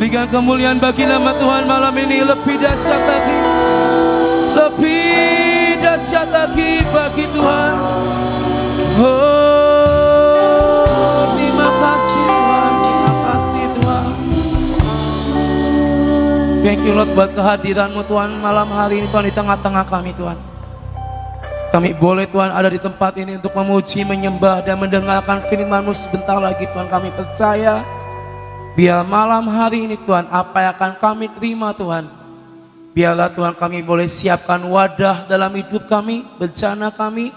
Berikan kemuliaan bagi nama Tuhan malam ini. Lebih dahsyat lagi. Lebih dahsyat lagi bagi Tuhan. Oh, terima kasih Tuhan. Terima kasih Tuhan. Thank you Lord buat kehadiran-Mu Tuhan malam hari ini Tuhan di tengah-tengah kami Tuhan. Kami boleh Tuhan ada di tempat ini untuk memuji, menyembah dan mendengarkan firman-Mu sebentar lagi Tuhan. Kami percaya biar malam hari ini Tuhan apa yang akan kami terima Tuhan. Biarlah Tuhan kami boleh siapkan wadah dalam hidup kami, bencana kami.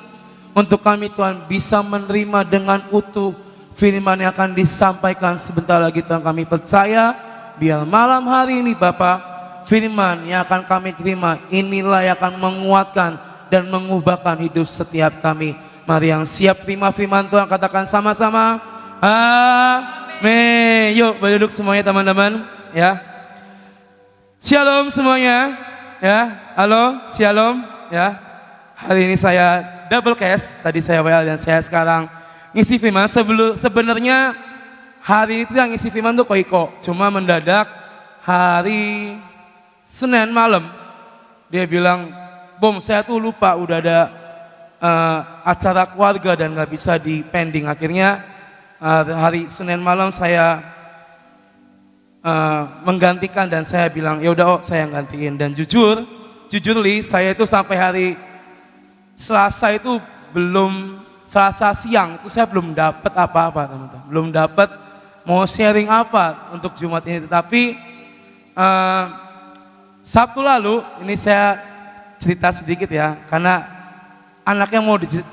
Untuk kami Tuhan bisa menerima dengan utuh firman yang akan disampaikan sebentar lagi Tuhan. Kami percaya biar malam hari ini Bapa, firman yang akan kami terima inilah yang akan menguatkan dan mengubahkan hidup setiap kami. Mari yang siap terima firman Tuhan katakan sama-sama. Amin. Yuk berduduk semuanya teman-teman ya. Shalom semuanya ya. Halo, shalom ya. Hari ini saya double cast. Tadi saya WL dan saya sekarang ngisi firman. Sebenarnya hari ini yang ngisi firman tuh Koiko. Cuma mendadak hari Senin malam dia bilang, Bom, saya tuh lupa udah ada acara keluarga dan gak bisa di pending. Akhirnya hari Senin malam saya menggantikan dan saya bilang, ya udah saya gantiin. Dan jujur Li, saya itu sampai hari Selasa itu Selasa siang itu saya belum dapat apa-apa teman-teman. Belum dapat mau sharing apa untuk Jumat ini. Tetapi Sabtu lalu ini saya cerita sedikit ya, karena anaknya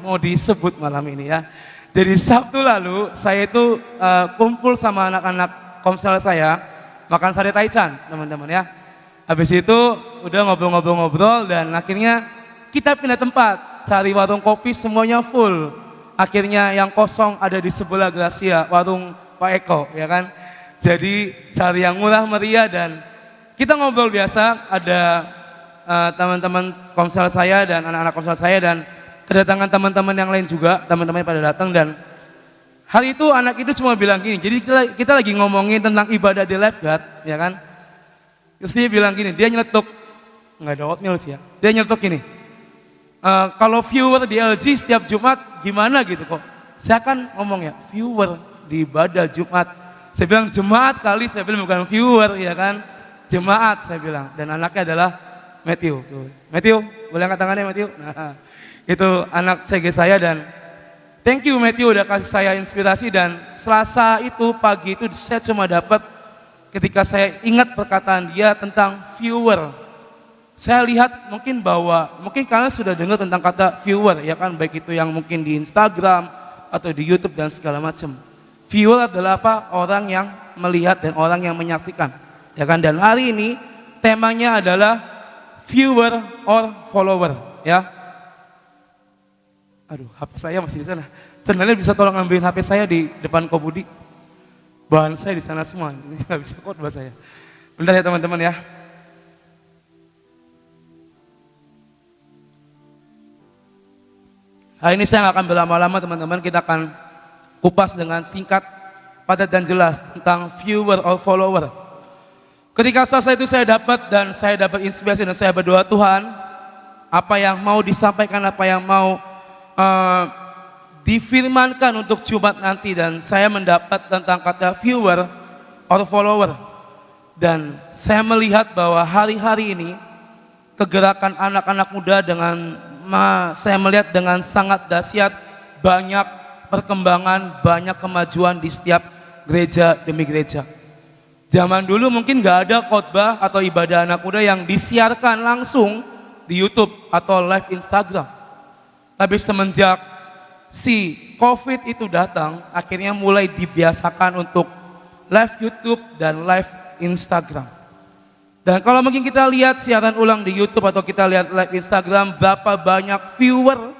mau disebut malam ini ya. Jadi Sabtu lalu saya itu kumpul sama anak-anak komsel saya, makan sate taichan teman-teman ya. Habis itu udah ngobrol-ngobrol dan akhirnya kita pindah tempat, cari warung kopi semuanya full. Akhirnya yang kosong ada di sebelah Gracia, warung Pak Eko ya kan. Jadi cari yang murah meriah dan kita ngobrol biasa, ada teman-teman komsel saya dan anak-anak komsel saya dan kedatangan teman-teman yang lain juga, teman-teman pada datang. Dan hari itu anak itu cuma bilang gini, jadi kita lagi ngomongin tentang ibadah di lifeguard ya kan. Terus dia bilang gini, dia nyeletuk, nggak ada oatmeal sih ya, dia nyeletuk gini, kalau viewer di LG setiap Jumat gimana gitu kok. Saya kan ngomong ya, viewer di ibadah Jumat. Saya bilang jemaat kali, saya bilang bukan viewer ya kan, jemaat saya bilang. Dan anaknya adalah Matthew, boleh angkat tangannya Matthew? Nah, itu anak CG saya dan thank you Matthew udah kasih saya inspirasi. Dan Selasa itu pagi itu saya cuma dapat ketika saya ingat perkataan dia tentang viewer. Saya lihat mungkin kalian sudah dengar tentang kata viewer ya kan, baik itu yang mungkin di Instagram atau di YouTube dan segala macam. Viewer adalah apa? Orang yang melihat dan orang yang menyaksikan ya kan. Dan hari ini temanya adalah viewer or follower ya. Aduh, HP saya masih di sana. Sebenarnya bisa tolong ambilin HP saya di depan Kobudi. Bahan saya di sana semua. Ini nggak bisa khotbah saya. Bentar ya teman-teman ya. Hari ini saya nggak akan berlama-lama teman-teman. Kita akan kupas dengan singkat, padat dan jelas tentang viewer or follower. Ketika selesai itu saya dapat inspirasi dan saya berdoa, Tuhan, apa yang mau disampaikan, apa yang mau difirmankan untuk Jumat nanti. Dan saya mendapat tentang kata viewer or follower. Dan saya melihat bahwa hari-hari ini kegerakan anak-anak muda saya melihat dengan sangat dahsyat, banyak perkembangan, banyak kemajuan di setiap gereja demi gereja. Zaman dulu mungkin gak ada khotbah atau ibadah anak muda yang disiarkan langsung di YouTube atau live Instagram. Tapi semenjak si COVID itu datang, akhirnya mulai dibiasakan untuk live YouTube dan live Instagram. Dan kalau mungkin kita lihat siaran ulang di YouTube atau kita lihat live Instagram, berapa banyak viewer,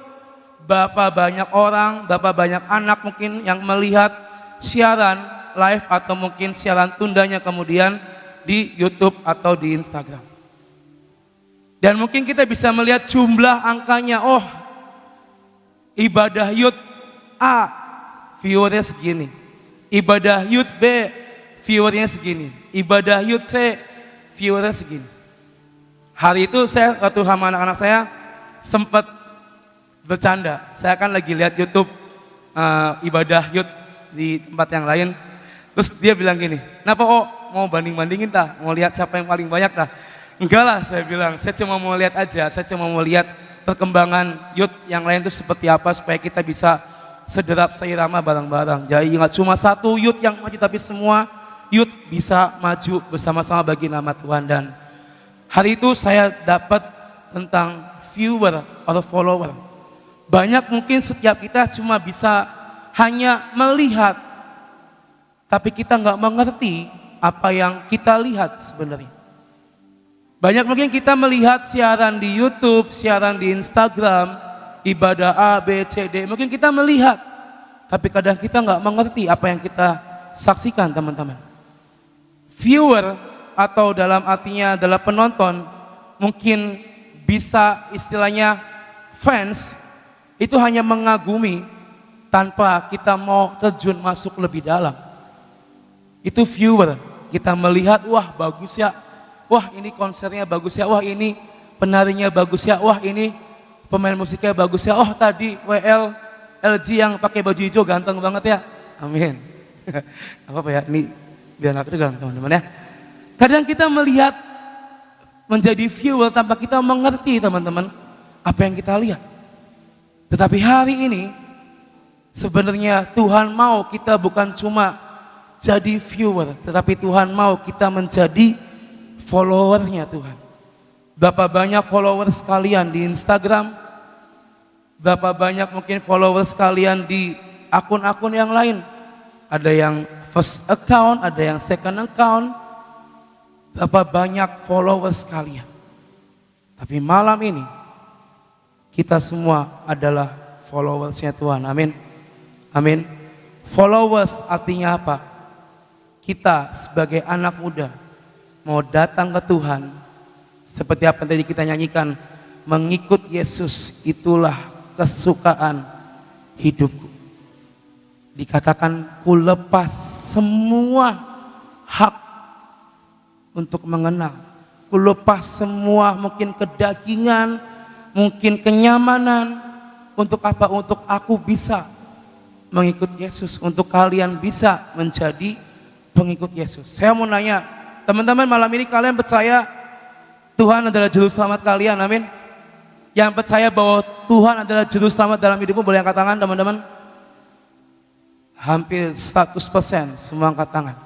berapa banyak orang, berapa banyak anak mungkin yang melihat siaran live atau mungkin siaran tundanya kemudian di YouTube atau di Instagram. Dan mungkin kita bisa melihat jumlah angkanya, oh ibadah youth A viewernya segini, ibadah youth B viewernya segini. Ibadah youth saya viewernya segini. Hari itu saya waktu sama anak-anak saya sempat bercanda. Saya kan lagi lihat YouTube ibadah youth di tempat yang lain. Terus dia bilang gini, kenapa mau banding-bandingin tak? Mau lihat siapa yang paling banyak tak? Enggak lah, saya bilang, saya cuma mau lihat aja. Saya cuma mau lihat perkembangan youth yang lain itu seperti apa supaya kita bisa sederap seirama bareng-bareng. Jadi nggak cuma satu youth yang maju, tapi semua youth bisa maju bersama-sama bagi nama Tuhan. Dan hari itu saya dapat tentang viewer atau follower. Banyak mungkin setiap kita cuma bisa hanya melihat, tapi kita nggak mengerti apa yang kita lihat sebenarnya. Banyak mungkin kita melihat siaran di YouTube, siaran di Instagram, ibadah A, B, C, D. Mungkin kita melihat, tapi kadang kita nggak mengerti apa yang kita saksikan, teman-teman. Viewer atau dalam artinya adalah penonton, mungkin bisa istilahnya fans, itu hanya mengagumi tanpa kita mau terjun masuk lebih dalam. Itu viewer, kita melihat, wah bagus ya, wah ini konsernya bagus ya, wah ini penarinya bagus ya, wah ini pemain musiknya bagus ya, oh tadi WL LG yang pakai baju hijau ganteng banget ya, amin. Apa ya, ini biar nggak tegang teman-teman ya. Kadang kita melihat menjadi viewer tanpa kita mengerti teman-teman apa yang kita lihat. Tetapi hari ini sebenarnya Tuhan mau kita bukan cuma jadi viewer, tetapi Tuhan mau kita menjadi followernya Tuhan. Berapa banyak followers kalian di Instagram? Berapa banyak mungkin followers kalian di akun-akun yang lain? Ada yang first account, ada yang second account. Berapa banyak followers kalian? Tapi malam ini kita semua adalah followersnya Tuhan. Amin. Amin. Followers artinya apa? Kita sebagai anak muda mau datang ke Tuhan. Seperti apa yang tadi kita nyanyikan, mengikut Yesus itulah kesukaan hidupku. Dikatakan ku lepas semua hak untuk mengenal. Ku lepas semua mungkin kedagingan, mungkin kenyamanan. Untuk apa? Untuk aku bisa mengikut Yesus. Untuk kalian bisa menjadi pengikut Yesus. Saya mau nanya, teman-teman malam ini kalian percaya Tuhan adalah juru selamat kalian? Amin. Yang percaya bahwa Tuhan adalah juru selamat dalam hidupmu boleh angkat tangan teman-teman. Hampir 100% semua angkat tangan.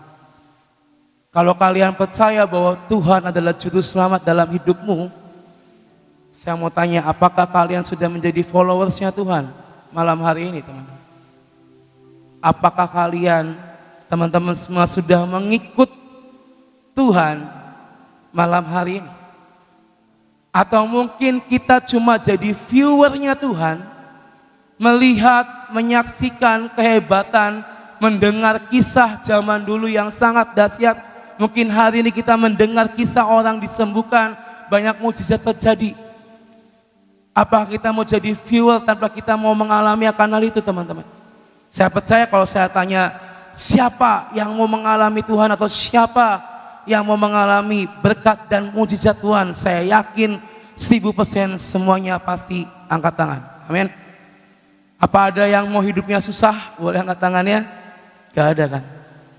Kalau kalian percaya bahwa Tuhan adalah juru selamat dalam hidupmu, saya mau tanya, apakah kalian sudah menjadi followersnya Tuhan malam hari ini teman-teman? Apakah kalian teman-teman semua sudah mengikut Tuhan malam hari ini? Atau mungkin kita cuma jadi viewernya Tuhan, melihat, menyaksikan kehebatan, mendengar kisah zaman dulu yang sangat dahsyat. Mungkin hari ini kita mendengar kisah orang disembuhkan, banyak mukjizat terjadi. Apa kita mau jadi viewer tanpa kita mau mengalami akan hal itu teman-teman? Saya percaya kalau saya tanya siapa yang mau mengalami Tuhan atau siapa yang mau mengalami berkat dan mukjizat Tuhan, saya yakin 1000% semuanya pasti angkat tangan. Amin. Apa ada yang mau hidupnya susah? Boleh angkat tangannya? Gak ada kan?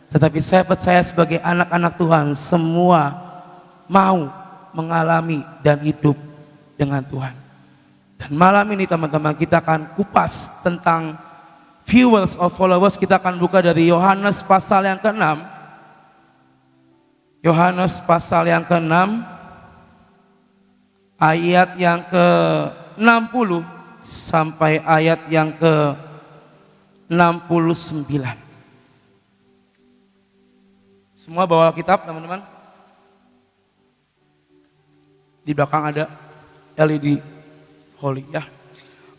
Tetapi saya percaya sebagai anak-anak Tuhan semua mau mengalami dan hidup dengan Tuhan. Dan malam ini teman-teman kita akan kupas tentang viewers or followers. Kita akan buka dari Yohanes pasal yang ke-6. Yohanes pasal yang ke-6 ayat yang ke-60 sampai ayat yang ke-69. Semua bawa kitab teman-teman. Di belakang ada LED Holy ya.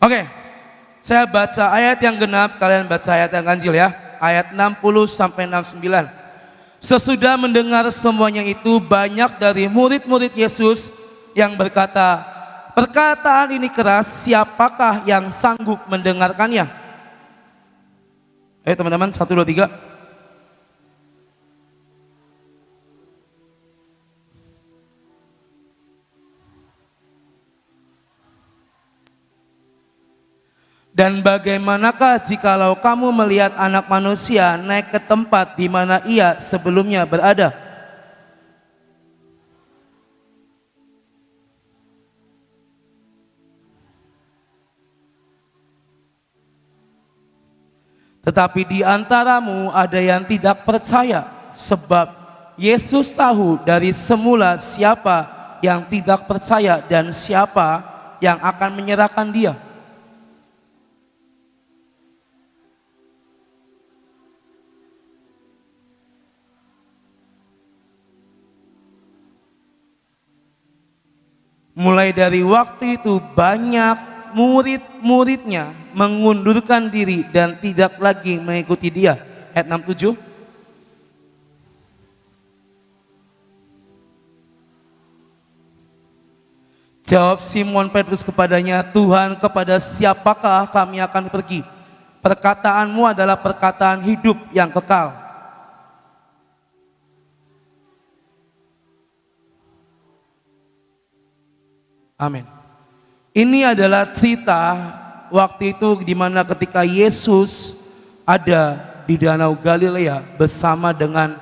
Oke, saya baca ayat yang genap, kalian baca ayat yang ganjil ya. Ayat 60 sampai 69. Sesudah mendengar semuanya itu, banyak dari murid-murid Yesus yang berkata, perkataan ini keras, siapakah yang sanggup mendengarkannya? Ayo teman-teman, 1, 2, 3. Dan bagaimanakah jikalau kamu melihat anak manusia naik ke tempat di mana ia sebelumnya berada? Tetapi di antaramu ada yang tidak percaya, sebab Yesus tahu dari semula siapa yang tidak percaya dan siapa yang akan menyerahkan dia. Mulai dari waktu itu banyak murid-muridnya mengundurkan diri dan tidak lagi mengikuti dia. Ayat 67. Jawab Simon Petrus kepadanya, Tuhan, kepada siapakah kami akan pergi? Perkataanmu adalah perkataan hidup yang kekal. Amin. Ini adalah cerita waktu itu di mana ketika Yesus ada di Danau Galilea bersama dengan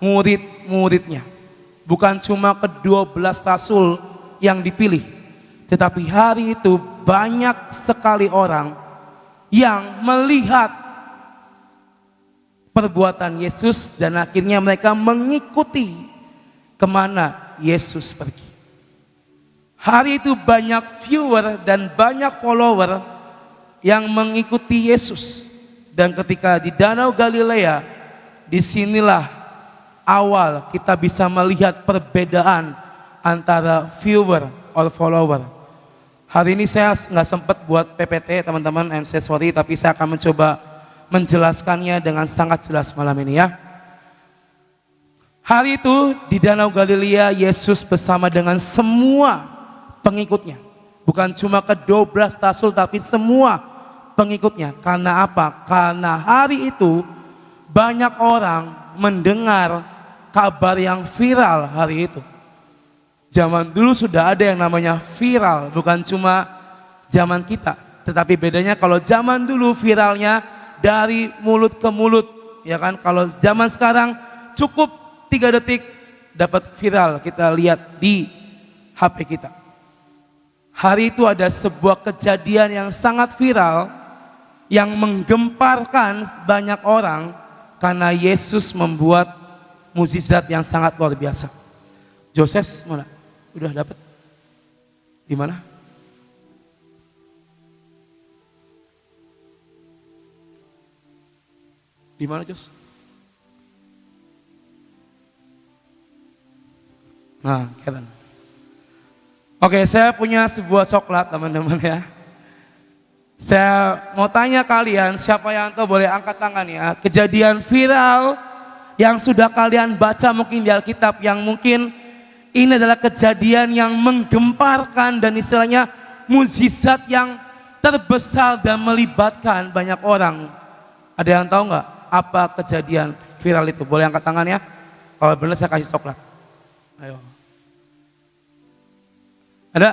murid-muridnya. Bukan cuma ke-12 rasul yang dipilih, tetapi hari itu banyak sekali orang yang melihat perbuatan Yesus dan akhirnya mereka mengikuti kemana Yesus pergi. Hari itu banyak viewer dan banyak follower yang mengikuti Yesus. Dan ketika di Danau Galilea, disinilah awal kita bisa melihat perbedaan antara viewer or follower. Hari ini saya nggak sempat buat PPT teman-teman, I'm sorry, tapi saya akan mencoba menjelaskannya dengan sangat jelas malam ini ya. Hari itu di Danau Galilea Yesus bersama dengan semua pengikutnya, bukan cuma ke-12 rasul tapi semua pengikutnya. Karena apa? Karena hari itu banyak orang mendengar kabar yang viral hari itu. Zaman dulu sudah ada yang namanya viral, bukan cuma zaman kita, tetapi bedanya kalau zaman dulu viralnya dari mulut ke mulut, ya kan? Kalau zaman sekarang cukup 3 detik dapat viral, kita lihat di HP kita. Hari itu ada sebuah kejadian yang sangat viral yang menggemparkan banyak orang karena Yesus membuat mukjizat yang sangat luar biasa. Joses mana? Udah dapat? Di mana? Di mana, Jos? Nah, Kevin. Oke, saya punya sebuah coklat teman-teman ya. Saya mau tanya kalian, siapa yang tahu boleh angkat tangan ya. Kejadian viral yang sudah kalian baca mungkin di Alkitab, yang mungkin ini adalah kejadian yang menggemparkan dan istilahnya mukjizat yang terbesar dan melibatkan banyak orang. Ada yang tahu nggak apa kejadian viral itu? Boleh angkat tangan ya. Kalau benar saya kasih coklat. Ayo. Ada?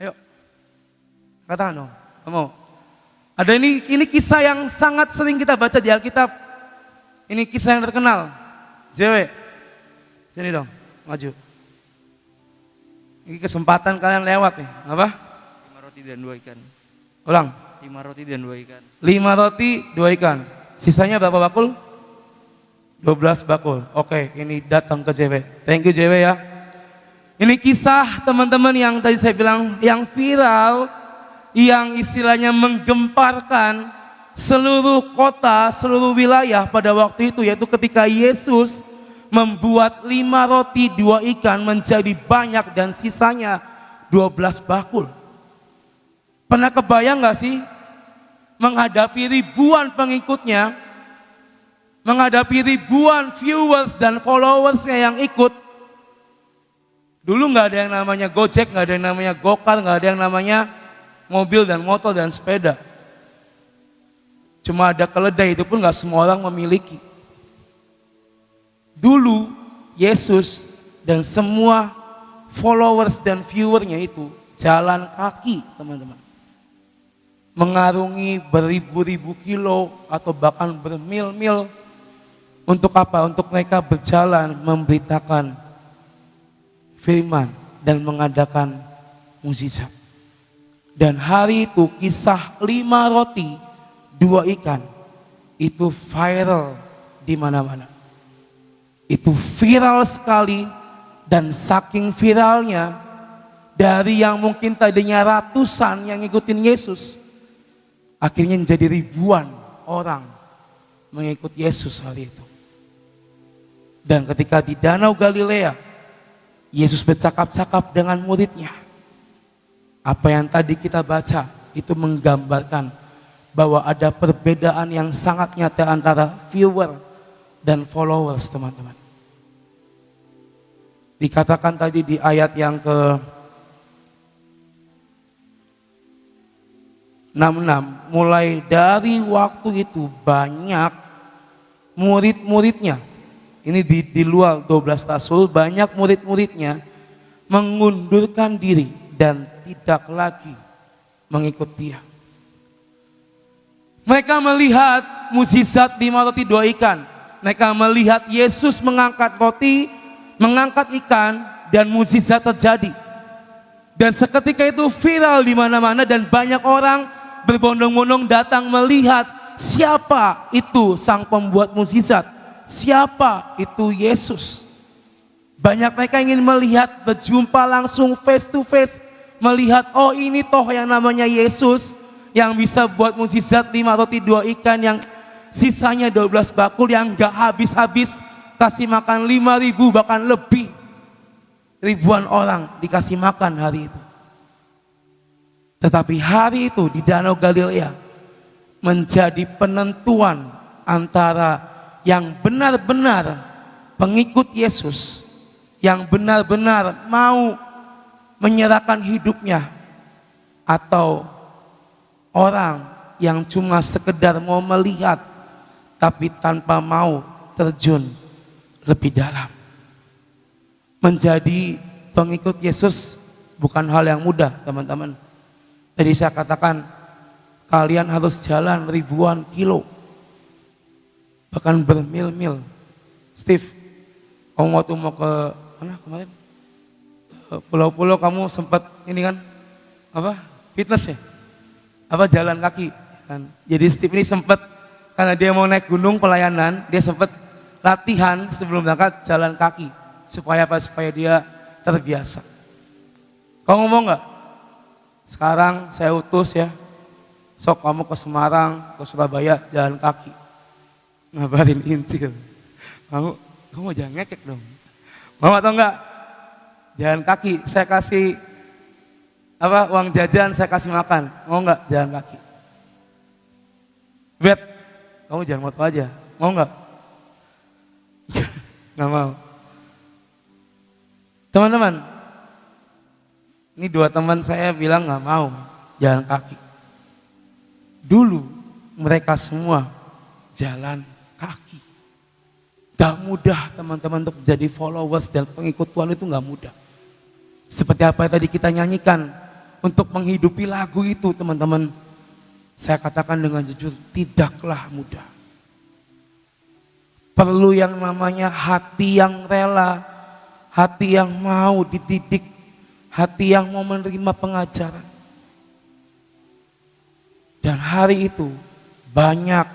Ayo. Angkat tangan dong. Kamu. Ada ini kisah yang sangat sering kita baca di Alkitab. Ini kisah yang terkenal. JW. Sini dong, maju. Ini kesempatan kalian lewat nih. Apa? 5 roti dan 2 ikan. Ulang. 5 roti dan 2 ikan. 5 roti, 2 ikan. Sisanya berapa bakul? 12 bakul. Oke, ini datang ke JW. Thank you JW ya. Ini kisah teman-teman yang tadi saya bilang yang viral, yang istilahnya menggemparkan seluruh kota, seluruh wilayah pada waktu itu, yaitu ketika Yesus membuat 5 roti 2 ikan menjadi banyak dan sisanya 12 bakul. Pernah kebayang gak sih menghadapi ribuan pengikutnya, menghadapi ribuan viewers dan followersnya yang ikut? Dulu gak ada yang namanya Gojek, gak ada yang namanya Gokar, gak ada yang namanya mobil dan motor dan sepeda. Cuma ada keledai, itu pun gak semua orang memiliki. Dulu Yesus dan semua followers dan viewernya itu jalan kaki teman-teman. Mengarungi beribu-ribu kilo atau bahkan bermil-mil. Untuk apa? Untuk mereka berjalan memberitakan firman dan mengadakan mukjizat. Dan hari itu kisah 5 roti 2 ikan itu viral di mana-mana. Itu viral sekali, dan saking viralnya dari yang mungkin tadinya ratusan yang ngikutin Yesus, akhirnya menjadi ribuan orang mengikut Yesus hari itu. Dan ketika di Danau Galilea, Yesus bercakap-cakap dengan muridnya. Apa yang tadi kita baca itu menggambarkan bahwa ada perbedaan yang sangat nyata antara viewer dan followers, teman-teman. Dikatakan tadi di ayat yang ke 66, mulai dari waktu itu banyak murid-muridnya, ini di luar 12 rasul, banyak murid-muridnya mengundurkan diri dan tidak lagi mengikut dia. Mereka melihat mukjizat 5 roti 2 ikan. Mereka melihat Yesus mengangkat roti, mengangkat ikan, dan mukjizat terjadi. Dan seketika itu viral di mana-mana, dan banyak orang berbondong-bondong datang melihat siapa itu sang pembuat mukjizat. Siapa itu Yesus? Banyak mereka ingin melihat, berjumpa langsung face to face, melihat, oh ini toh yang namanya Yesus yang bisa buat mukjizat 5 roti 2 ikan yang sisanya 12 bakul yang gak habis-habis, kasih makan 5.000 bahkan lebih. Ribuan orang dikasih makan hari itu. Tetapi hari itu di Danau Galilea menjadi penentuan antara yang benar-benar pengikut Yesus, yang benar-benar mau menyerahkan hidupnya, atau orang yang cuma sekedar mau melihat tapi tanpa mau terjun lebih dalam. Menjadi pengikut Yesus bukan hal yang mudah, teman-teman. Tadi saya katakan kalian harus jalan ribuan kilo, bahkan bermil-mil. Steve, kamu waktu mau ke mana kemarin? Pulau-pulau kamu sempat ini kan, apa? Fitness ya? Apa jalan kaki kan? Jadi Steve ini sempat, karena dia mau naik gunung pelayanan, dia sempat latihan sebelum berangkat jalan kaki supaya apa? Supaya dia terbiasa. Kamu mau nggak? Sekarang saya utus ya, sok kamu ke Semarang, ke Surabaya jalan kaki. Ngabarin Injil. Kamu jangan ngekek dong. Mau atau enggak? Jalan kaki, saya kasih uang jajan, saya kasih makan. Mau enggak jalan kaki? Bet, kamu jangan moto aja. Mau enggak? Nggak mau. Teman-teman, ini 2 teman saya bilang nggak mau jalan kaki. Dulu mereka semua jalan kaki. Gak mudah teman-teman untuk jadi followers dan pengikut Tuhan, itu gak mudah. Seperti apa yang tadi kita nyanyikan, untuk menghidupi lagu itu teman-teman, saya katakan dengan jujur, tidaklah mudah. Perlu yang namanya hati yang rela, hati yang mau dididik, hati yang mau menerima pengajaran. Dan hari itu banyak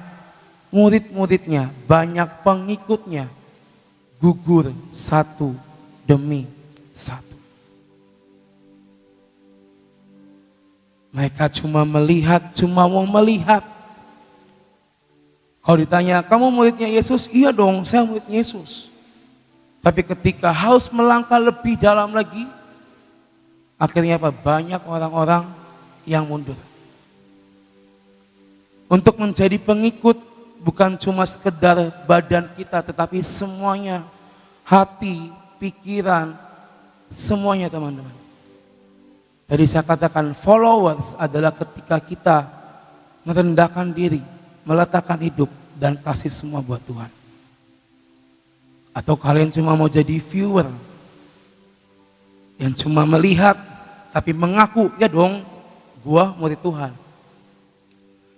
murid-muridnya, banyak pengikutnya gugur satu demi satu. Mereka cuma mau melihat. Kalau ditanya, kamu muridnya Yesus? Iya dong, saya murid Yesus. Tapi ketika harus melangkah lebih dalam lagi, akhirnya apa? Banyak orang-orang yang mundur. Untuk menjadi pengikut bukan cuma sekedar badan kita, tetapi semuanya, hati, pikiran, semuanya teman-teman. Jadi saya katakan followers adalah ketika kita merendahkan diri, meletakkan hidup dan kasih semua buat Tuhan. Atau kalian cuma mau jadi viewer yang cuma melihat tapi mengaku, ya dong, gua murid Tuhan.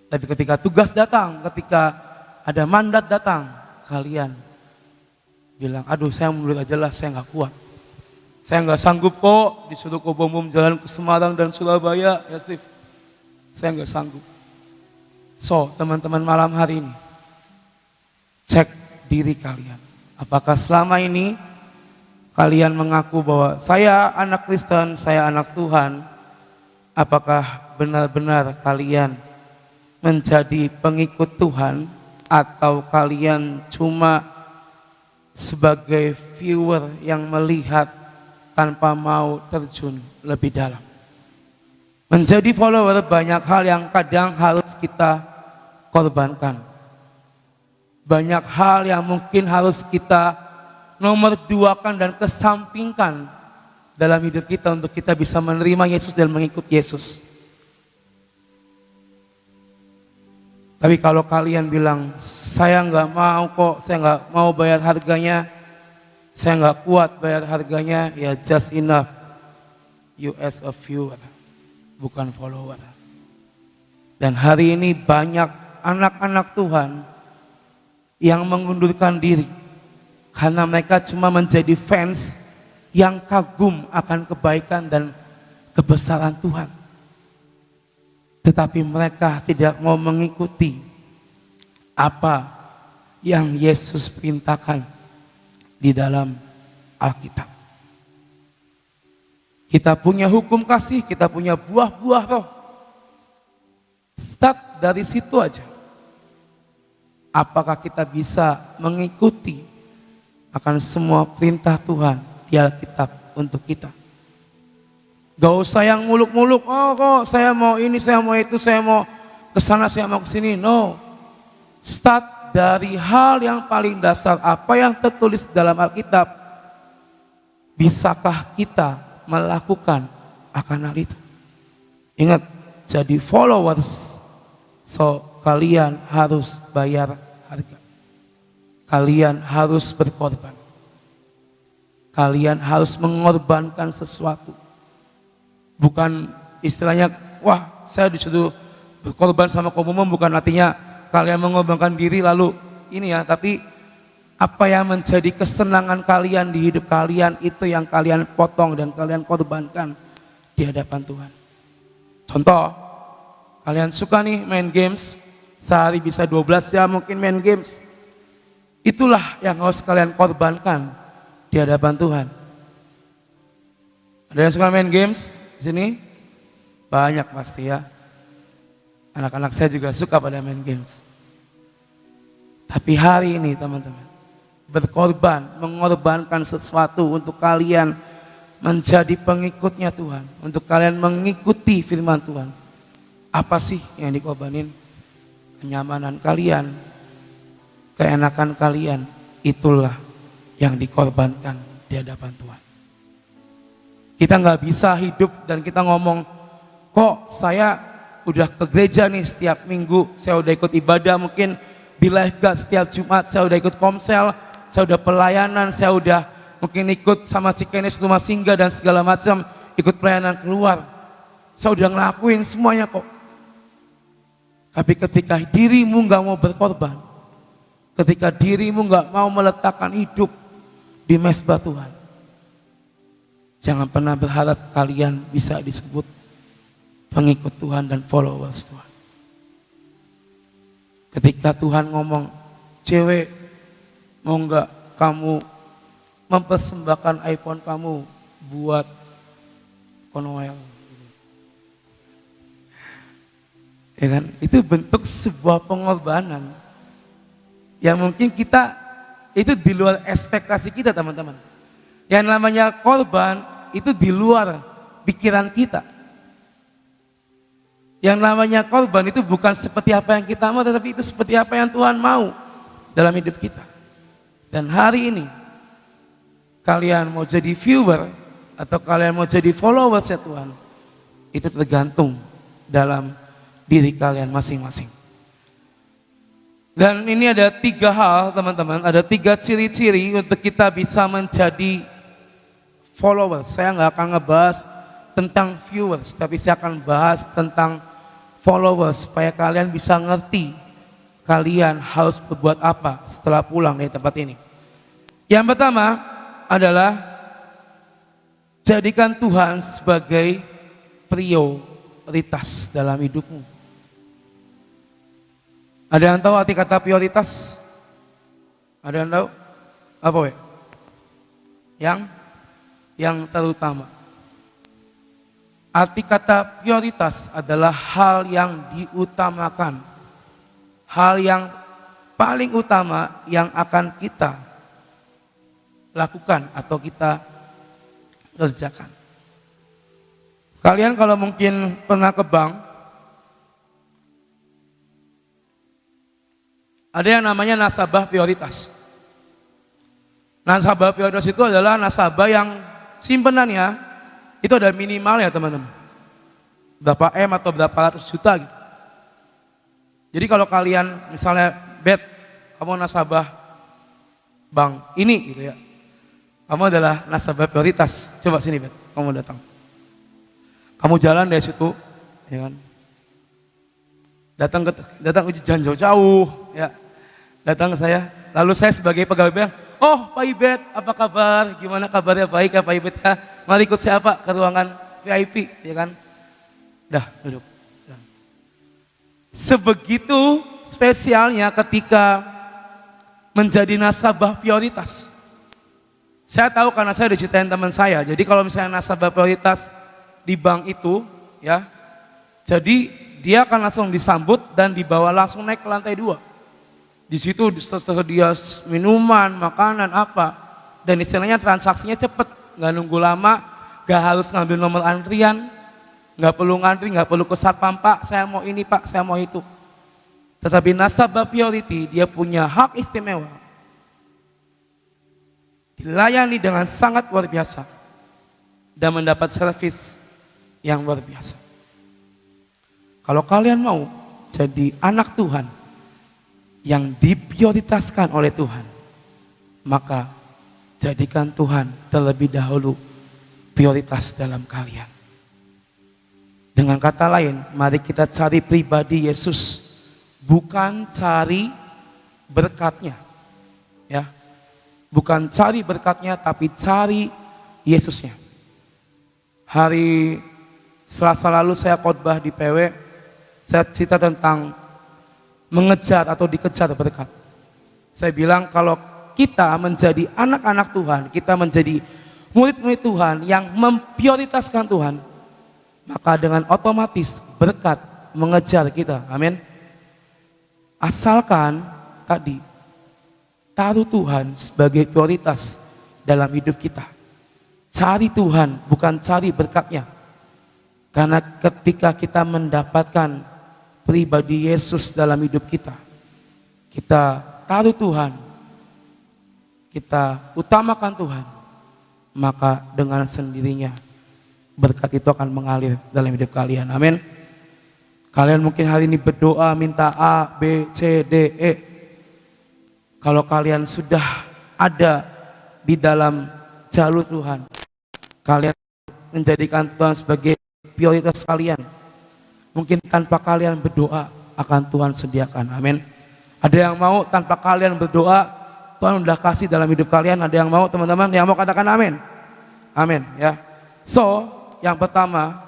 Tapi ketika tugas datang, ketika ada mandat datang, kalian bilang, aduh saya mundur aja lah, saya nggak kuat. Saya nggak sanggup kok disuruh ke bom jalan ke Semarang dan Surabaya, ya Steve. Saya nggak sanggup. So, teman-teman malam hari ini, cek diri kalian. Apakah selama ini kalian mengaku bahwa saya anak Kristen, saya anak Tuhan? Apakah benar-benar kalian menjadi pengikut Tuhan atau kalian cuma sebagai viewer yang melihat tanpa mau terjun lebih dalam? Menjadi follower banyak hal yang kadang harus kita korbankan. Banyak hal yang mungkin harus kita nomor duakan dan kesampingkan dalam hidup kita untuk kita bisa menerima Yesus dan mengikut Yesus. Tapi kalau kalian bilang, saya nggak mau kok, saya nggak mau bayar harganya, saya nggak kuat bayar harganya, ya just enough you as a viewer, bukan follower. Dan hari ini banyak anak-anak Tuhan yang mengundurkan diri karena mereka cuma menjadi fans yang kagum akan kebaikan dan kebesaran Tuhan. Tetapi mereka tidak mau mengikuti apa yang Yesus perintahkan di dalam Alkitab. Kita punya hukum kasih, kita punya buah-buah roh. Start dari situ aja. Apakah kita bisa mengikuti akan semua perintah Tuhan di Alkitab untuk kita? Gak usah yang muluk-muluk, oh kok saya mau ini, saya mau itu, saya mau kesana, saya mau kesini. No, start dari hal yang paling dasar, apa yang tertulis dalam Alkitab. Bisakah kita melakukan akan hal itu? Ingat, jadi followers, so kalian harus bayar harga. Kalian harus berkorban. Kalian harus mengorbankan sesuatu. Bukan istilahnya, wah saya disuruh berkorban sama kaum umum, bukan artinya kalian mengorbankan diri lalu ini ya, tapi apa yang menjadi kesenangan kalian di hidup kalian itu yang kalian potong dan kalian korbankan di hadapan Tuhan. Contoh, kalian suka nih main games, sehari bisa 12 jam mungkin main games. Itulah yang harus kalian korbankan di hadapan Tuhan. Ada yang suka main games? Di sini banyak pasti ya. Anak-anak saya juga suka pada main games. Tapi hari ini teman-teman, berkorban, mengorbankan sesuatu untuk kalian menjadi pengikutnya Tuhan, untuk kalian mengikuti firman Tuhan. Apa sih yang dikorbanin? Kenyamanan kalian, keenakan kalian, itulah yang dikorbankan di hadapan Tuhan. Kita nggak bisa hidup dan kita ngomong, kok saya udah ke gereja nih setiap minggu, saya udah ikut ibadah, mungkin di Lifeguard setiap Jumat, saya udah ikut komsel, saya udah pelayanan, saya udah mungkin ikut sama Cikenes rumah singgah dan segala macam, ikut pelayanan keluar. Saya udah ngelakuin semuanya kok. Tapi ketika dirimu nggak mau berkorban, ketika dirimu nggak mau meletakkan hidup di mezbah Tuhan, jangan pernah berharap kalian bisa disebut pengikut Tuhan dan followers Tuhan. Ketika Tuhan ngomong, cewek mau nggak kamu mempersembahkan iPhone kamu buat Konoel? Ya kan? Itu bentuk sebuah pengorbanan yang mungkin kita itu di luar ekspektasi kita teman-teman. Yang namanya korban itu di luar pikiran kita. Yang namanya korban itu bukan seperti apa yang kita mau, tetapi itu seperti apa yang Tuhan mau dalam hidup kita. Dan hari ini, kalian mau jadi viewer atau kalian mau jadi followers ya Tuhan, itu tergantung dalam diri kalian masing-masing. Dan ini ada 3 hal teman-teman, ada 3 ciri-ciri untuk kita bisa menjadi followers. Saya nggak akan ngebahas tentang viewers, tapi saya akan bahas tentang followers supaya kalian bisa ngerti kalian harus berbuat apa setelah pulang dari tempat ini. Yang pertama adalah jadikan Tuhan sebagai prioritas dalam hidupmu. Ada yang tahu arti kata prioritas? Ada yang tahu? Apa we? Yang terutama. Arti kata prioritas adalah hal yang diutamakan. Hal yang paling utama yang akan kita lakukan atau kita kerjakan. Kalian kalau mungkin pernah ke bank, ada yang namanya nasabah prioritas. Nasabah prioritas itu adalah nasabah yang simpenannya itu ada minimal ya teman-teman. Berapa M atau berapa ratus juta gitu. Jadi kalau kalian misalnya kamu nasabah bank ini gitu ya. Kamu adalah nasabah prioritas. Coba sini kamu datang. Kamu jalan dari situ, ya kan? Datang jangan jauh-jauh, ya. Datang ke saya, lalu saya sebagai pegawai bank, oh Pak Ibet, apa kabar? Gimana kabarnya? Baik ya Pak Ibet ya? Mari ikut saya Pak ke ruangan VIP, ya kan? Dah, duduk. Sebegitu spesialnya ketika menjadi nasabah prioritas. Saya tahu karena saya diceritain teman saya. Jadi kalau misalnya nasabah prioritas di bank itu, ya, jadi dia akan langsung disambut dan dibawa langsung naik ke lantai 2. Di situ tersedia minuman, makanan, apa, dan istilahnya transaksinya cepet, nggak nunggu lama, nggak harus ngambil nomor antrian, nggak perlu ngantri, nggak perlu ke satpam, Pak, saya mau ini Pak, saya mau itu. Tetapi nasabah priority dia punya hak istimewa. Dilayani dengan sangat luar biasa dan mendapat servis yang luar biasa. Kalau kalian mau jadi anak Tuhan yang diprioritaskan oleh Tuhan, maka jadikan Tuhan terlebih dahulu prioritas dalam kalian. Dengan kata lain, mari kita cari pribadi Yesus, bukan cari berkatnya. Ya. Bukan cari berkatnya, tapi cari Yesusnya. Hari Selasa lalu saya khotbah di PW, saya cerita tentang mengejar atau dikejar berkat. Saya bilang kalau kita menjadi anak-anak Tuhan, kita menjadi murid-murid Tuhan yang memprioritaskan Tuhan, maka dengan otomatis berkat mengejar kita. Amin. Asalkan tadi taruh Tuhan sebagai prioritas dalam hidup kita. Cari Tuhan, bukan cari berkatnya. Karena ketika kita mendapatkan pribadi Yesus dalam hidup kita, kita taruh Tuhan, kita utamakan Tuhan, maka dengan sendirinya berkat itu akan mengalir dalam hidup kalian. Amin. Kalian mungkin hari ini berdoa minta A, B, C, D, E. Kalau kalian sudah ada di dalam jalur Tuhan, kalian menjadikan Tuhan sebagai prioritas kalian. Mungkin tanpa kalian berdoa akan Tuhan sediakan. Amin. Ada yang mau tanpa kalian berdoa, Tuhan udah kasih dalam hidup kalian. Ada yang mau teman-teman? Yang mau katakan amin. Amin ya. So, yang pertama,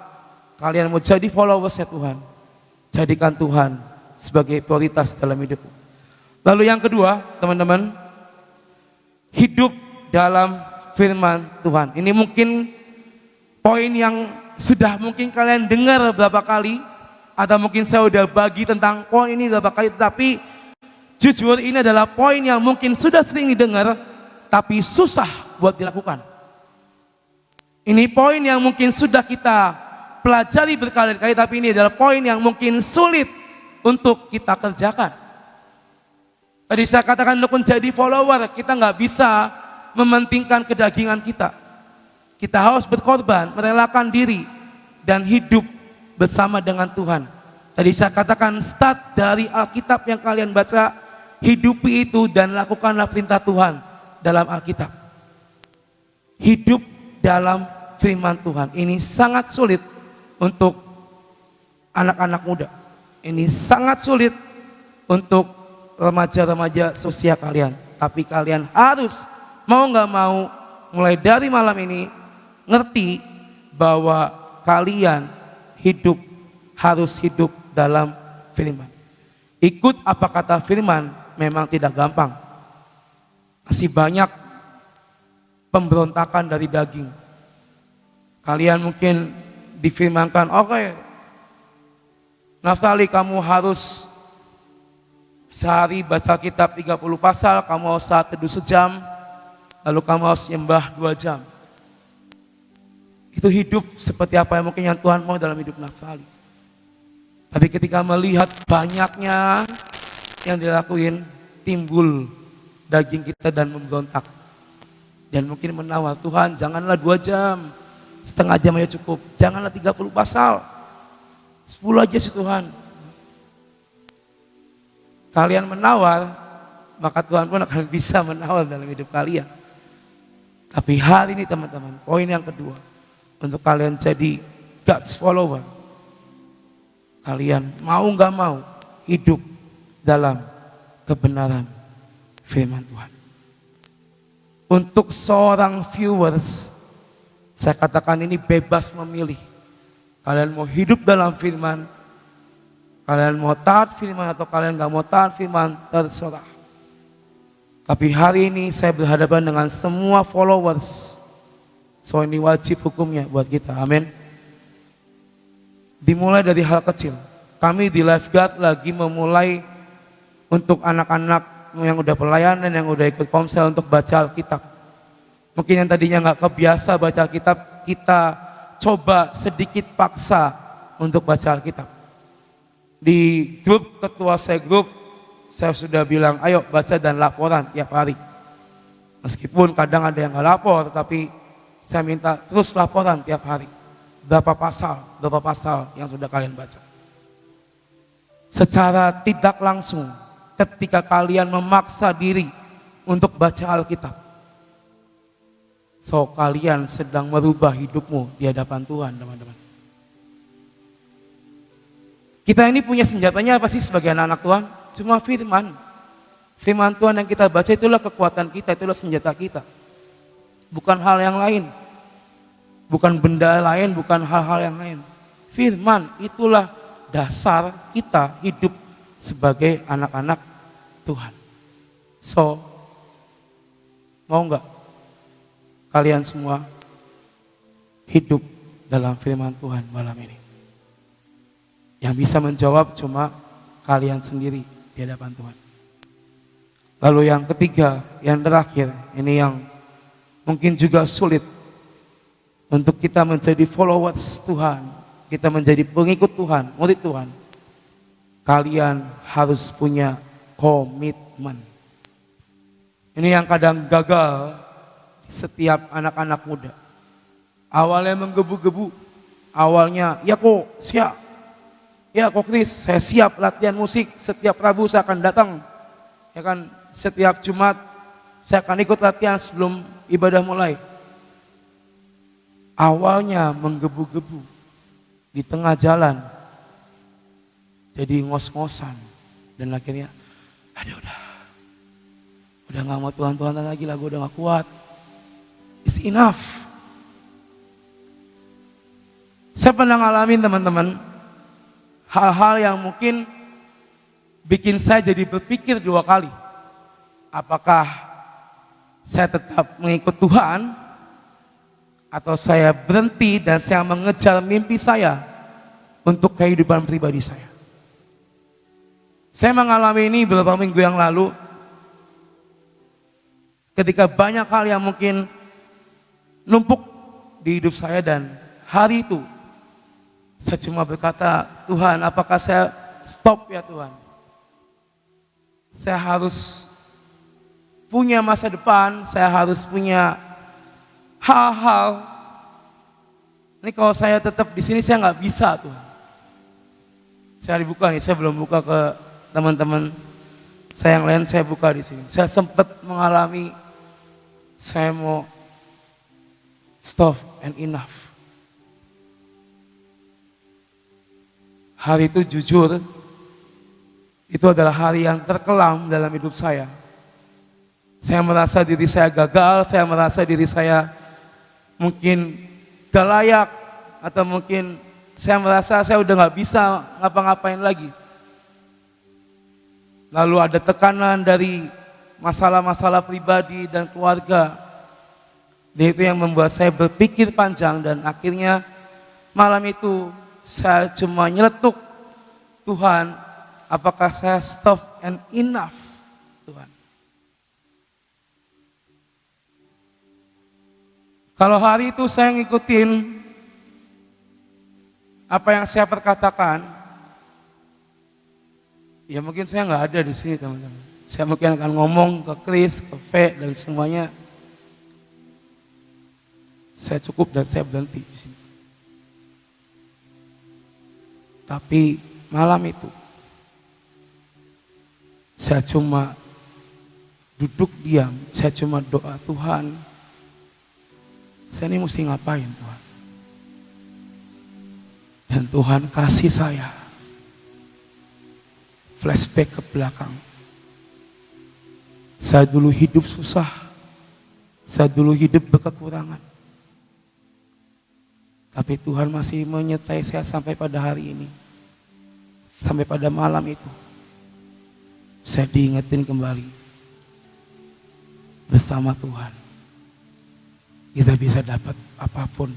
kalian mau jadi followersnya Tuhan, jadikan Tuhan sebagai prioritas dalam hidupmu. Lalu yang kedua, teman-teman, hidup dalam firman Tuhan. Ini mungkin poin yang sudah mungkin kalian dengar beberapa kali, atau mungkin saya udah bagi tentang poin ini beberapa kali, tapi jujur ini adalah poin yang mungkin sudah sering didengar, tapi susah buat dilakukan. Ini poin yang mungkin sudah kita pelajari berkali-kali, tapi ini adalah poin yang mungkin sulit untuk kita kerjakan. Tadi saya katakan untuk menjadi follower, kita nggak bisa mementingkan kedagingan kita. Kita harus berkorban, merelakan diri, dan hidup bersama dengan Tuhan. Tadi saya katakan start dari Alkitab yang kalian baca, hidupi itu dan lakukanlah perintah Tuhan dalam Alkitab. Hidup dalam firman Tuhan. Ini sangat sulit untuk anak-anak muda. Ini sangat sulit untuk remaja-remaja seusia kalian. Tapi kalian harus mau nggak mau mulai dari malam ini ngerti bahwa kalian harus hidup dalam firman. Ikut apa kata firman memang tidak gampang. Masih banyak pemberontakan dari daging. Kalian mungkin difirmankan, oke, Naftali kamu harus sehari baca kitab 30 pasal, kamu harus saat teduh sejam, lalu kamu harus nyembah 2 jam. Itu hidup seperti apa yang mungkin yang Tuhan mau dalam hidup Naftali. Tapi ketika melihat banyaknya yang dilakuin, timbul daging kita dan memberontak. Dan mungkin menawar, Tuhan janganlah 2 jam, setengah jam aja cukup. Janganlah 30 pasal, 10 aja sih Tuhan. Kalian menawar, maka Tuhan pun akan bisa menawar dalam hidup kalian. Tapi hari ini teman-teman, poin yang kedua, untuk kalian jadi God's follower, kalian mau gak mau hidup dalam kebenaran firman Tuhan. Untuk seorang viewers, saya katakan ini bebas memilih. Kalian mau hidup dalam firman, kalian mau taat firman atau kalian gak mau taat firman, terserah. Tapi hari ini saya berhadapan dengan semua followers. So ini wajib hukumnya buat kita, amin. Dimulai dari hal kecil. Kami di Lifeguard lagi memulai untuk anak-anak yang udah pelayanan, yang udah ikut komsel untuk baca Alkitab. Mungkin yang tadinya nggak kebiasa baca Alkitab, kita coba sedikit paksa untuk baca Alkitab. Di grup ketua saya sudah bilang, ayo baca dan laporan tiap hari. Meskipun kadang ada yang nggak lapor, tapi saya minta terus laporan tiap hari. Berapa pasal yang sudah kalian baca. Secara tidak langsung, ketika kalian memaksa diri untuk baca Alkitab, so kalian sedang merubah hidupmu di hadapan Tuhan, teman-teman. Kita ini punya senjatanya apa sih sebagai anak-anak Tuhan? Cuma firman. Firman Tuhan yang kita baca itulah kekuatan kita, itulah senjata kita. Bukan hal yang lain. Bukan benda lain, bukan hal-hal yang lain. Firman itulah dasar kita hidup sebagai anak-anak Tuhan. So, mau nggak kalian semua hidup dalam firman Tuhan malam ini? Yang bisa menjawab cuma kalian sendiri di hadapan Tuhan. Lalu yang ketiga, yang terakhir, ini yang mungkin juga sulit untuk kita menjadi followers Tuhan, kita menjadi pengikut Tuhan, murid Tuhan. Kalian harus punya komitmen. Ini yang kadang gagal setiap anak-anak muda. Awalnya menggebu-gebu, awalnya ya kok siap, ya kok Kris, saya siap latihan musik, setiap Rabu saya akan datang, ya kan, setiap Jumat saya akan ikut latihan sebelum ibadah mulai. Awalnya menggebu-gebu, di tengah jalan jadi ngos-ngosan, dan akhirnya aduh udah gak mau Tuhan-Tuhanan lagi lah, gue udah gak kuat, it's enough. Saya pernah ngalamin teman-teman hal-hal yang mungkin bikin saya jadi berpikir 2 kali, apakah saya tetap mengikut Tuhan atau saya berhenti dan saya mengejar mimpi saya untuk kehidupan pribadi saya. Saya mengalami ini beberapa minggu yang lalu ketika banyak hal yang mungkin numpuk di hidup saya, dan hari itu saya cuma berkata, Tuhan, apakah saya stop ya Tuhan? Saya harus punya masa depan, saya harus punya hal-hal. Ini kalau saya tetap di sini saya nggak bisa Tuhan. Saya dibuka nih, saya belum buka ke teman-teman saya yang lain, saya buka di sini. Saya sempat mengalami, saya mau Stop and enough. Hari itu jujur, itu adalah hari yang terkelam dalam hidup saya. Saya merasa diri saya gagal, saya merasa diri saya mungkin gak layak, atau mungkin saya merasa saya udah gak bisa ngapa-ngapain lagi. Lalu ada tekanan dari masalah-masalah pribadi dan keluarga. Dan itu yang membuat saya berpikir panjang, dan akhirnya malam itu saya cuma nyeletuk, Tuhan, apakah saya stop and enough, Tuhan? Kalau hari itu saya ngikutin apa yang saya perkatakan, ya mungkin saya nggak ada di sini, teman-teman. Saya mungkin akan ngomong ke Chris, ke V, dan semuanya. Saya cukup dan saya berhenti di sini. Tapi malam itu saya cuma duduk diam, saya cuma doa, Tuhan, saya ini mesti ngapain, Tuhan? Dan Tuhan kasih saya flashback ke belakang. Saya dulu hidup susah, saya dulu hidup berkekurangan. Tapi Tuhan masih menyertai saya sampai pada hari ini. Sampai pada malam itu. Saya diingetin kembali. Bersama Tuhan. Kita bisa dapat apapun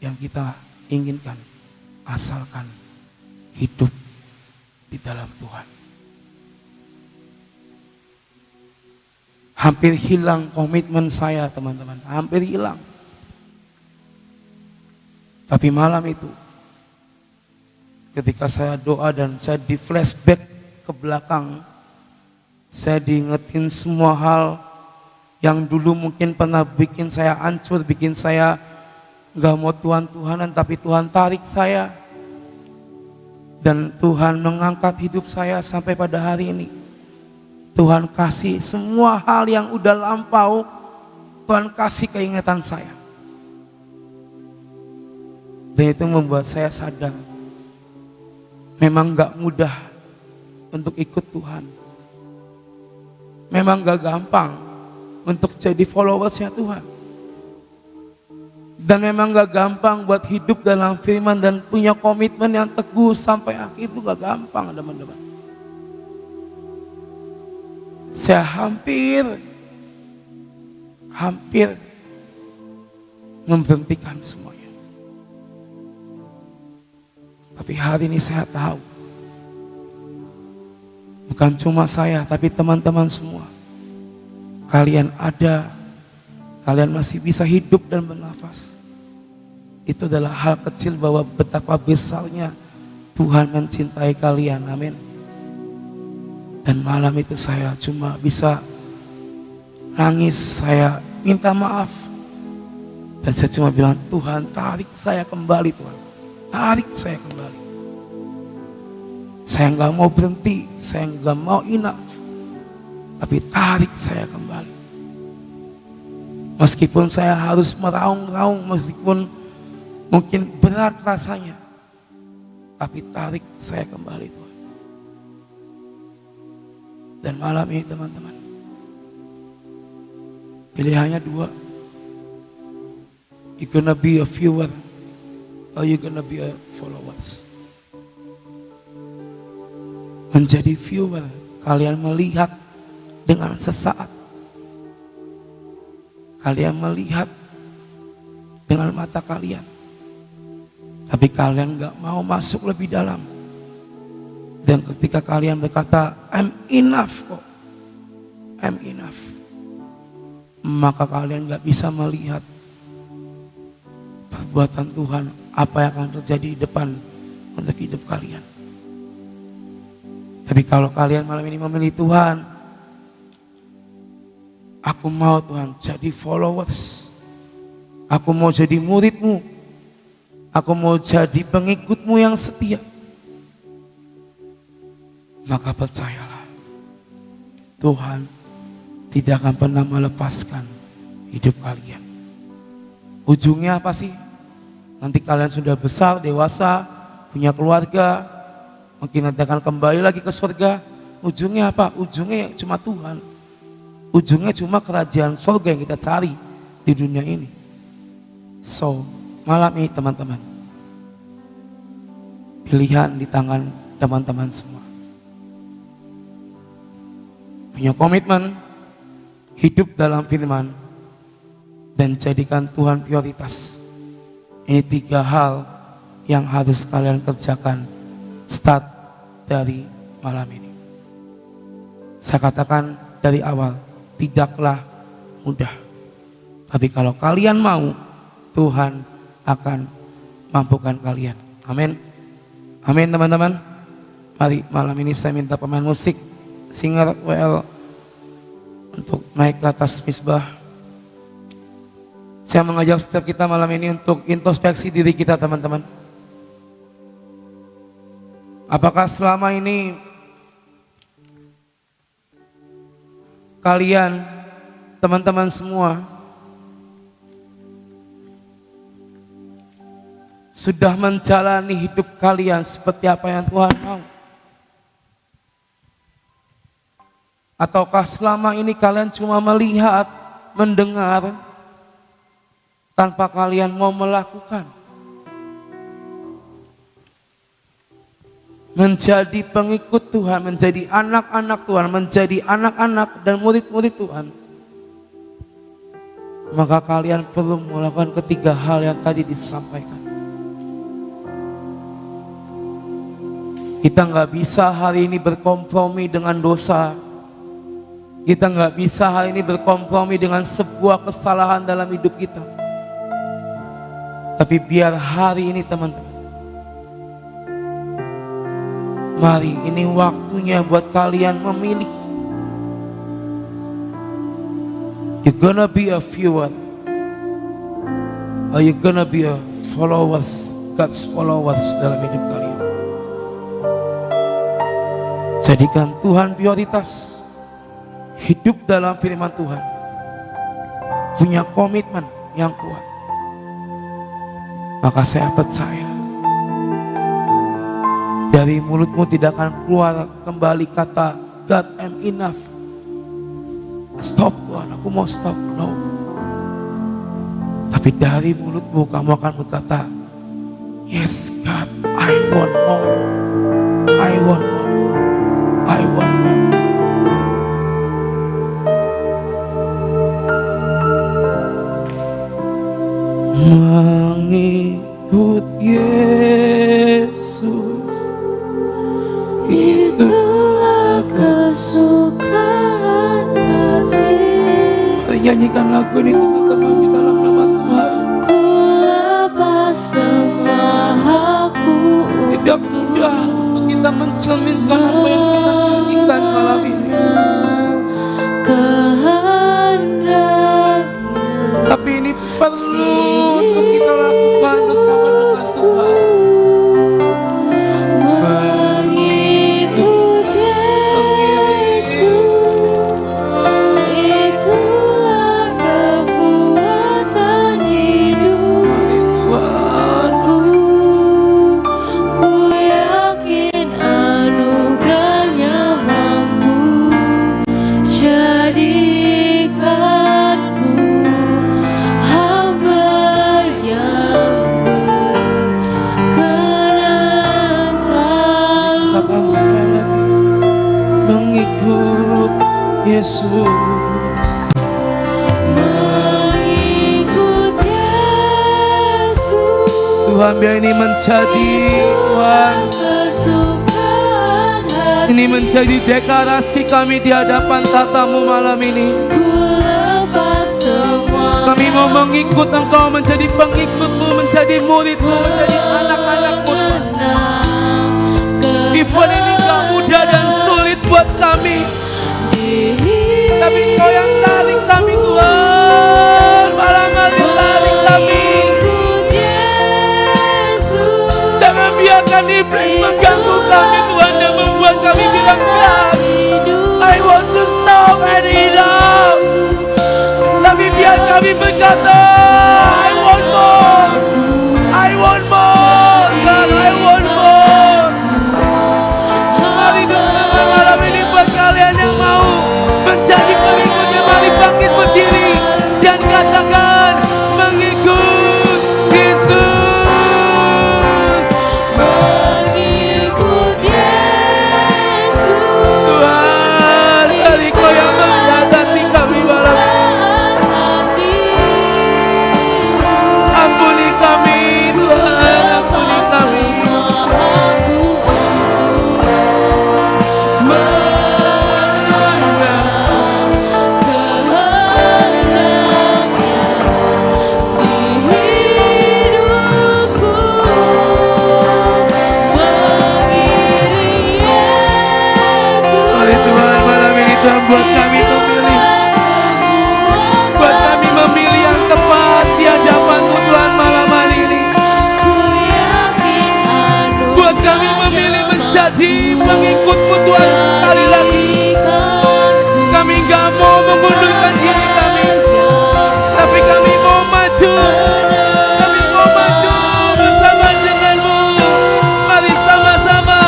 yang kita inginkan. Asalkan hidup di dalam Tuhan. Hampir hilang komitmen saya, teman-teman. Hampir hilang. Tapi malam itu, ketika saya doa dan saya di flashback ke belakang, saya diingetin semua hal yang dulu mungkin pernah bikin saya hancur, bikin saya gak mau Tuhan-Tuhanan, tapi Tuhan tarik saya. Dan Tuhan mengangkat hidup saya sampai pada hari ini. Tuhan kasih semua hal yang udah lampau, Tuhan kasih keingetan saya. Dan itu membuat saya sadar, memang gak mudah untuk ikut Tuhan. Memang gak gampang untuk jadi followersnya Tuhan. Dan memang gak gampang buat hidup dalam firman dan punya komitmen yang teguh sampai akhir, itu gak gampang, teman-teman. Saya hampir memberhentikan semuanya. Tapi hari ini saya tahu, bukan cuma saya, tapi teman-teman semua. Kalian ada, kalian masih bisa hidup dan bernafas. Itu adalah hal kecil bahwa betapa besarnya Tuhan mencintai kalian, amin. Dan malam itu saya cuma bisa nangis, saya minta maaf. Dan saya cuma bilang, Tuhan tarik saya kembali, Tuhan. Tarik saya kembali. Saya nggak mau berhenti, saya nggak mau enough, tapi tarik saya kembali. Meskipun saya harus meraung-raung, meskipun mungkin berat rasanya, tapi tarik saya kembali, Tuhan. Dan malam ini, teman-teman, pilihannya dua. You gonna be a viewer, or you gonna be a followers. Menjadi viewer, kalian melihat dengan sesaat. Kalian melihat dengan mata kalian. Tapi kalian gak mau masuk lebih dalam. Dan ketika kalian berkata, I'm enough kok. I'm enough. Maka kalian gak bisa melihat perbuatan Tuhan, apa yang akan terjadi di depan untuk hidup kalian. Tapi kalau kalian malam ini memilih Tuhan, aku mau Tuhan jadi followers, aku mau jadi muridmu, aku mau jadi pengikutmu yang setia, maka percayalah, Tuhan tidak akan pernah melepaskan hidup kalian. Ujungnya apa sih? Nanti kalian sudah besar, dewasa, punya keluarga, mungkin nanti akan kembali lagi ke surga. Ujungnya apa? Ujungnya cuma Tuhan. Ujungnya cuma kerajaan surga yang kita cari di dunia ini. So, malam ini teman-teman, pilihan di tangan teman-teman semua. Punya komitmen, hidup dalam firman, dan jadikan Tuhan prioritas. Ini 3 hal yang harus kalian kerjakan start dari malam ini. Saya katakan dari awal, tidaklah mudah. Tapi kalau kalian mau, Tuhan akan mampukan kalian. Amin. Amin teman-teman. Mari malam ini saya minta pemain musik, singer WL untuk naik ke atas misbah. Saya mengajak setiap kita malam ini untuk introspeksi diri kita teman-teman. Apakah selama ini kalian, teman-teman semua, sudah menjalani hidup kalian seperti apa yang Tuhan mau? Ataukah selama ini kalian cuma melihat, mendengar, tanpa kalian mau melakukan? Menjadi pengikut Tuhan, menjadi anak-anak Tuhan, menjadi anak-anak dan murid-murid Tuhan, maka kalian perlu melakukan ketiga hal yang tadi disampaikan. Kita nggak bisa hari ini berkompromi dengan dosa. Kita nggak bisa hari ini berkompromi dengan sebuah kesalahan dalam hidup kita. Tapi biar hari ini teman-teman, mari ini waktunya buat kalian memilih. You gonna be a viewer, or you gonna be a followers, God's followers dalam hidup kalian. Jadikan Tuhan prioritas, hidup dalam firman Tuhan, punya komitmen yang kuat. Maka saya percaya dari mulutmu tidak akan keluar kembali kata God I'm enough. Stop Tuhan, aku mau stop. No. Tapi dari mulutmu kamu akan berkata, yes God, I want more. I want more. I want more. Mengikut Yesus, itulah kesukaan hati. Mari nyanyikan lagu ini teman-teman di dalam nama Tuhan. Ku lepas semua hakku. Tidak mudah untuk kita mencerminkan apa yang kita nyanyikan malam ini. Kehendaknya. Tapi ini perlu untuk kita lakukan bersama dengan Tuhan. Mengikut Yesus, itulah kekuatan hidupku. Ku yakin anugerahnya mampu jadikanku hamba yang berkenan selalu. Katakan sekali lagi, mengikut Yesus. Mengikut Yesus, Tuhan biar ini menjadi Tuhan, kesukaan hati. ini menjadi deklarasi kami di hadapan tatamu malam ini. Ku lepas semua. Kami mau mengikut Engkau, menjadi pengikutmu, menjadi muridmu, menjadi anak-anakmu Tuhan. Event ini gak mudah dan sulit buat kami, tapi Engkau yang tarik kami Tuhan. Malam hari tarik kami. Jangan biarkan iblis mengganggu kami Tuhan dan membuat kami bilang I want to stop and enough. Tapi biar kami berkata I want more. I want more. God, I want more. Mari Tuhan malam ini buat kalian yang mau menjadi pengikutnya, mari bangkit berdiri dan katakan mengikut Yesus. Mengikut Yesus. Tuhan, hari Kau yang melihat hati kami malam ini. Ampuni kami, Tuhan, ampuni kami. Mari Tuhan malam ini Tuhan buat kami memilih, buat kami memilih yang tepat di hadapan-Mu Tuhan malam hari ini. Buat kami memilih menjadi pengikut-Mu Tuhan sekali lagi. Kami gak mau mengundurkan diri kami, tapi kami mau maju. Kami mau maju bersama dengan-Mu. Mari sama-sama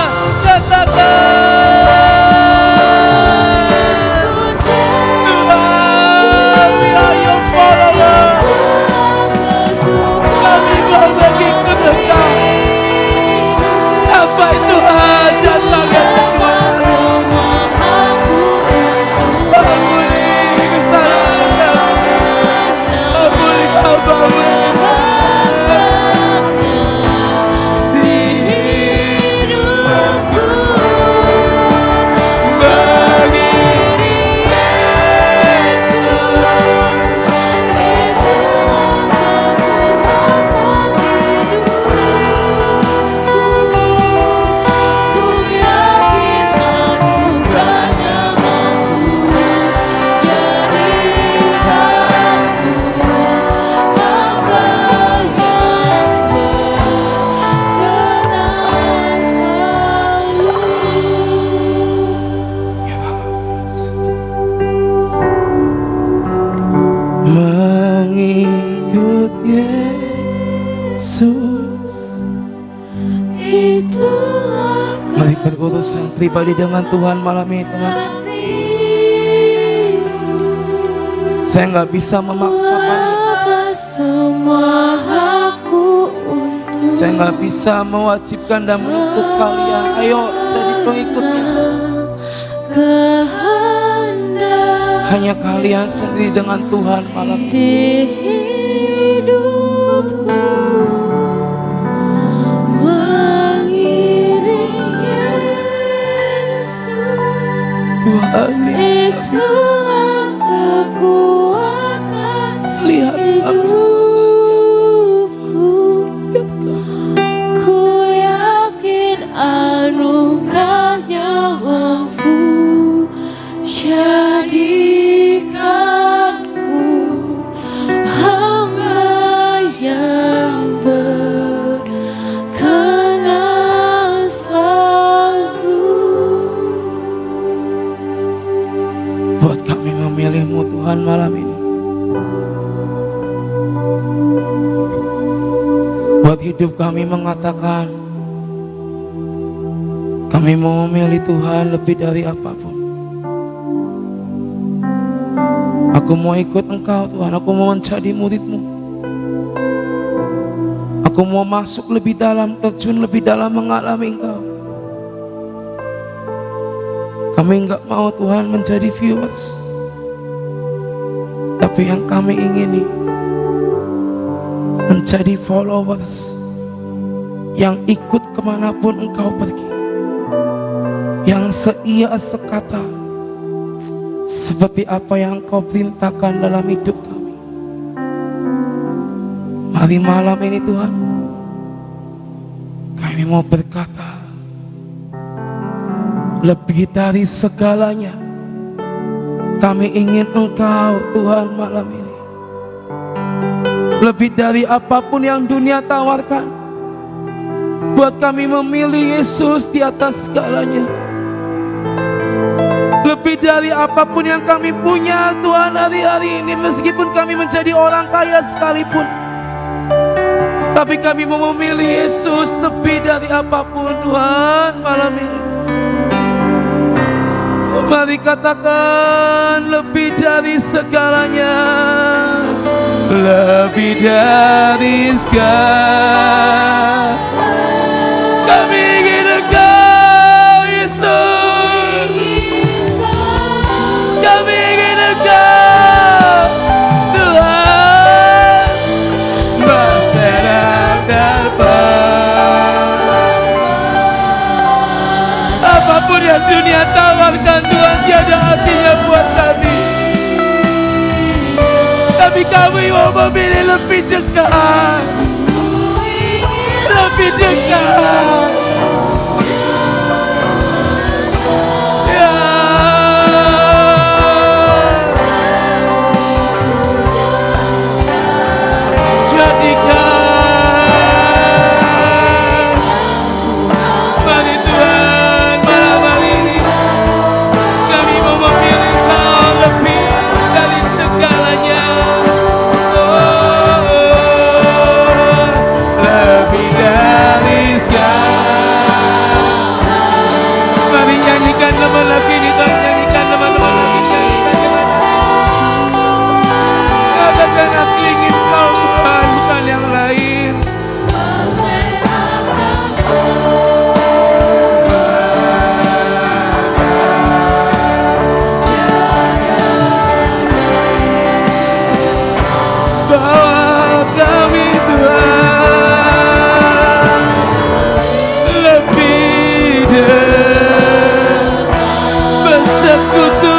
katakan. Tuhan, we are your follower. Kami mau mengikut Engkau. Sampai Tuhan datang yang kedua. Ampuni kesalahan kami. Ampuni hamba-Mu. Mengikut Yesus. Mari berurusan pribadi dengan Tuhan malam ini teman. Saya nggak bisa memaksakan. Semua hakku untuk Saya nggak bisa mewajibkan dan menuntut kalian. Ayo jadi pengikutnya. kehendak Hanya kalian sendiri dengan Tuhan malam ini. di hidupku, mengiring Yesus. Tuhan, Itulah kekuatan lihat aku. hidupku. Ku yakin anugerahnya mampu jadikanku hamba yang berkenan selalu. Buat kami memilih-Mu Tuhan malam ini. Buat hidup kami mengatakan kami mau memilih Tuhan lebih dari apapun. Aku mau ikut Engkau Tuhan, aku mau menjadi murid-Mu. Aku mau masuk lebih dalam, terjun lebih dalam mengalami Engkau. Kami enggak mau Tuhan menjadi viewers, tapi yang kami ingini menjadi followers yang ikut kemanapun Engkau pergi, yang seia sekata seperti apa yang Engkau perintahkan dalam hidup kami. Mari malam ini Tuhan, kami mau berkata, lebih dari segalanya kami ingin Engkau Tuhan malam ini. Lebih dari apapun yang dunia tawarkan, buat kami memilih Yesus di atas segalanya. Lebih dari apapun yang kami punya Tuhan hari-hari ini, meskipun kami menjadi orang kaya sekalipun, Tapi kami mau memilih Yesus lebih dari apapun Tuhan malam ini. Mari katakan lebih dari segalanya, lebih dari segala. Kami ingin Engkau Yesus, kami ingin Engkau Tuhan, berserah dan apapun yang dunia tawarkan Tuhan tiada artinya buat kami. Tapi kami mau memilih lebih dekat, lebih dekat. Ya, jadikan mari Tuhan malam hari ini kami mau memilih Kau lebih dari segalanya. Lebih dari segala. Mari nyanyikan nama lagi ini, kami nyanyikan nama-nama lagi, nyanyikan. Katakan aku ingin Kau Tuhan, bukan yang lain. Bawa kami Tuhan lebih dekat, bersekutu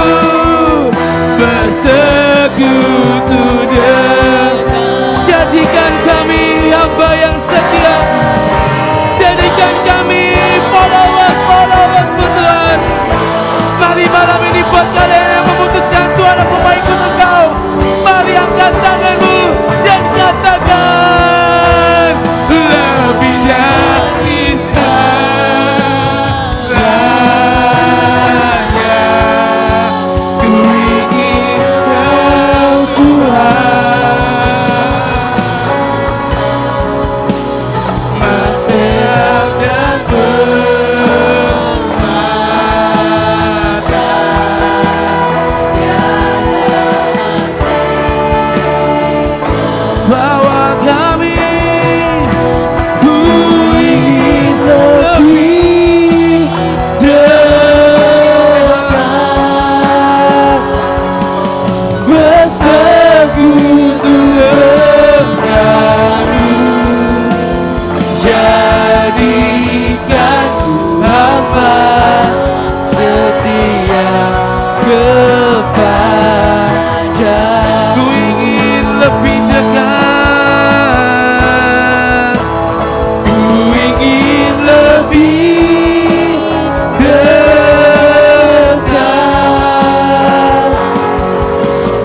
dekat. Jadikan kami hamba yang setia, jadikan kami followers Tuhan. Mari malam ini buat kalian yang memutuskan Tuhan aku mau ikut Engkau, mari angkat tanganmu dan katakan lebih dari segalanya. Ku ingin Kau Tuhan, Mas terang dan bawa kami, ku ingin lebih dekat, bersekutu denganmu. Jadikan ku hamba setia kepada. Ku ingin lebih dekat, ku ingin lebih dekat,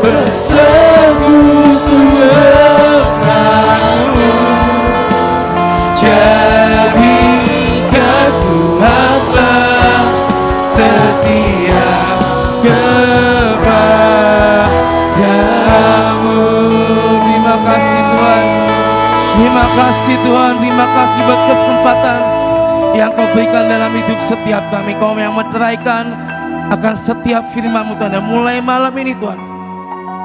bersekutu denganmu. Jadikan ku hamba setia kepadamu. Terima kasih Tuhan, terima kasih Tuhan, terima kasih buat kesempatan yang Kau berikan dalam hidup setiap kami. Kau yang meneraikan akan setiap firman-Mu Tuhan. Dan mulai malam ini Tuhan,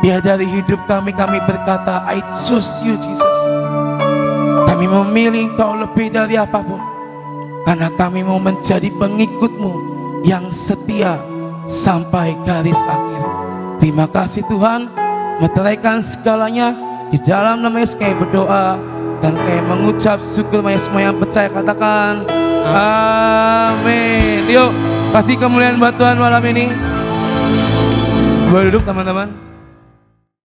biar dari hidup kami berkata I choose you Jesus. Kami memilih Kau lebih dari apapun, karena kami mau menjadi pengikut-Mu yang setia sampai garis akhir. Terima kasih Tuhan, meteraikan segalanya. Di dalam nama Yesus kami berdoa dan kami mengucap syukur. Mari semua yang percaya katakan amin. Yuk kasih kemuliaan buat Tuhan malam ini. Boleh duduk teman-teman.